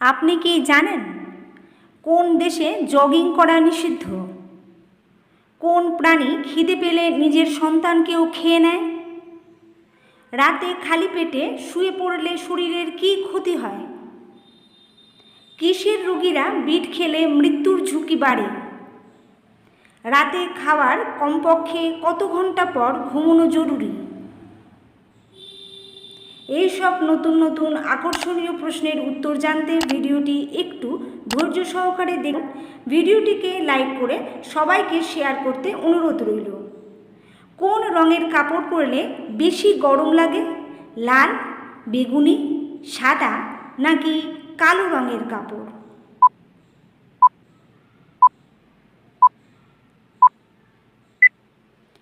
আপনি কি জানেন কোন দেশে জগিং করা নিষিদ্ধ? কোন প্রাণী খিদে পেলে নিজের সন্তানকেও খেয়ে নেয়? রাতে খালি পেটে শুয়ে পড়লে শরীরের কী ক্ষতি হয়? কিসের রোগীরা বিট খেলে মৃত্যুর ঝুঁকি বাড়ে? রাতে খাওয়ার কমপক্ষে কত ঘন্টা পর ঘুমানো জরুরি? এইসব নতুন নতুন আকর্ষণীয় প্রশ্নের উত্তর জানতে ভিডিওটি একটু ধৈর্য সহকারে দেখুন। ভিডিওটিকে লাইক করে সবাইকে শেয়ার করতে অনুরোধ রইল। কোন রঙের কাপড় পরলে বেশি গরম লাগে? লাল, বেগুনি, সাদা নাকি কালো রঙের কাপড়?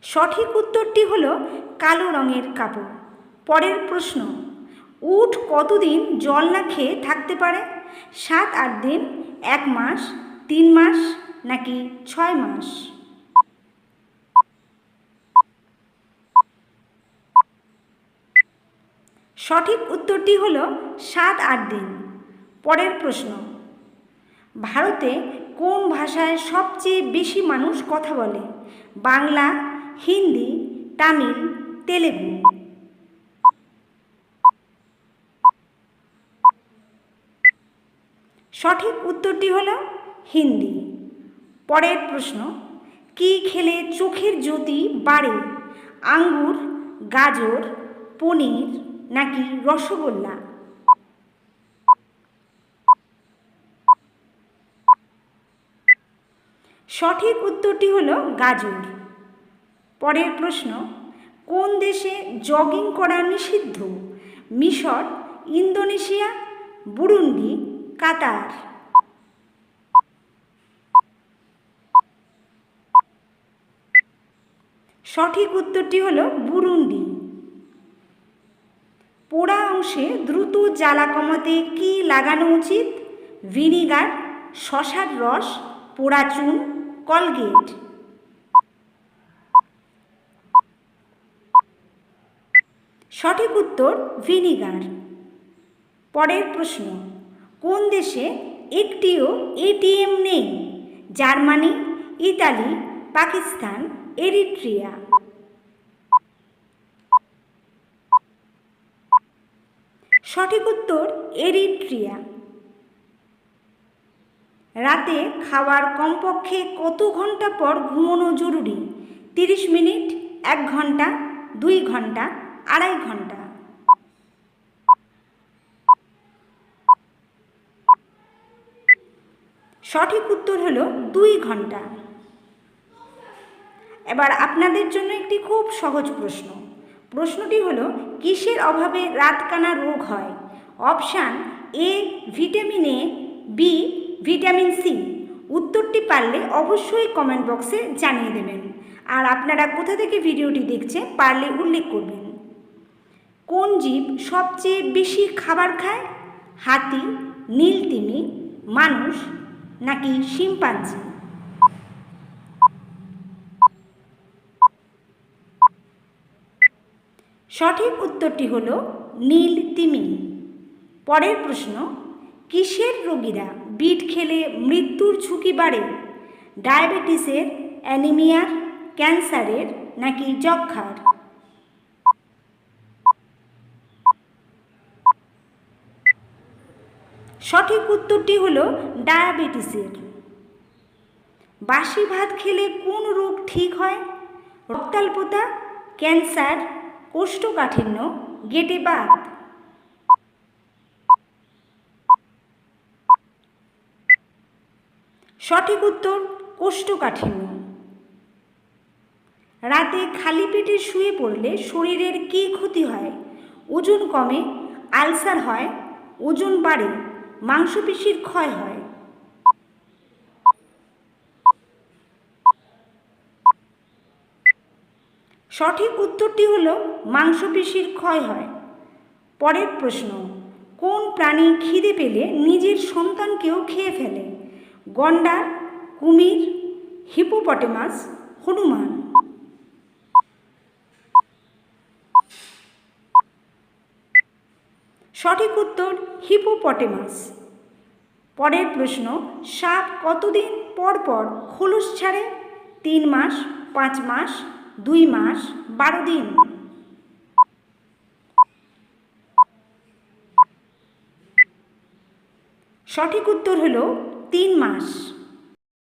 সঠিক উত্তরটি হলো কালো রঙের কাপড়। পরের প্রশ্ন, উট কতদিন জল না খেয়ে থাকতে পারে? 7-8 দিন, 1 মাস, 3 মাস নাকি 6 মাস? সঠিক উত্তরটি হলো 7-8 দিন। পরের প্রশ্ন, ভারতে কোন ভাষায় সবচেয়ে বেশি মানুষ কথা বলে? বাংলা, হিন্দি, তামিল, তেলেগু? সঠিক উত্তরটি হলো হিন্দি। পরের প্রশ্ন, কি খেলে চোখের জ্যোতি বাড়ে? আঙ্গুর, গাজর, পনির নাকি রসগোল্লা? সঠিক উত্তরটি হলো গাজর। পরের প্রশ্ন, কোন দেশে জগিং করা নিষিদ্ধ? মিশর, ইন্দোনেশিয়া, বুরুন্ডি, কাতার? সঠিক উত্তরটি হলো বুরুন্ডি। পোড়া অংশে দ্রুত জ্বালা কমাতে কি লাগানো উচিত? ভিনিগার, শসার রস, পোড়া চুন, কলগেট? সঠিক উত্তর ভিনিগার। পরের প্রশ্ন, কোন দেশে একটিও এটিএম নেই? Germany, Italy, Pakistan, Eritrea? সঠিক উত্তর এরিট্রিয়া। রাতে খাওয়ার কমপক্ষে কত ঘন্টা পর ঘুমানো জরুরি? 30 মিনিট, 1 ঘন্টা, 2 ঘন্টা, 2.5 ঘন্টা? সঠিক উত্তর হলো 2 ঘন্টা। এবার আপনাদের জন্য একটি খুব সহজ প্রশ্ন। প্রশ্নটি হলো, কিসের অভাবে রাতকানা রোগ হয়? Option A vitamin A, B vitamin C. উত্তরটি পারলে অবশ্যই কমেন্ট বক্সে জানিয়ে দেবেন। আর আপনারা কোথা থেকে ভিডিওটি দেখছেন পারলে উল্লেখ করবেন। কোন জীব সবচেয়ে বেশি খাবার খায়? হাতি, নীলতিমি, মানুষ নাকি শিম্পাঞ্জি? সঠিক উত্তরটি হলো নীলতিমি। পরের প্রশ্ন, কিসের রোগীরা বিট খেলে মৃত্যুর ঝুঁকি বাড়ে? ডায়াবেটিসের, অ্যানিমিয়ার, ক্যান্সারের নাকি যক্ষ্মার? সঠিক উত্তরটি হলো ডায়াবেটিসের। বাসি ভাত খেলে কোন রোগ ঠিক হয়? রক্তাল্পতা, ক্যান্সার, কোষ্ঠকাঠিন্য, গেটে বাত? সঠিক উত্তর কোষ্ঠকাঠিন্য। রাতে খালি পেটে শুয়ে পড়লে শরীরের কী ক্ষতি হয়? ওজন কমে, আলসার হয়, ওজন বাড়ে, মাংসপেশির ক্ষয় হয়? সঠিক উত্তরটি হলো মাংসপেশির ক্ষয় হয়। পরের প্রশ্ন, কোন প্রাণী খিদে পেলে নিজের সন্তানকেও খেয়ে ফেলে? গন্ডার, কুমির, হিপোপটেমাস, হনুমান? সঠিক উত্তর হিপোপটেমাস। পরের প্রশ্ন, সাপ কতদিন পর পর খোলস ছাড়ে? 3 মাস, 5 মাস, 2 মাস, 12 দিন। সঠিক উত্তর হলো 3 মাস।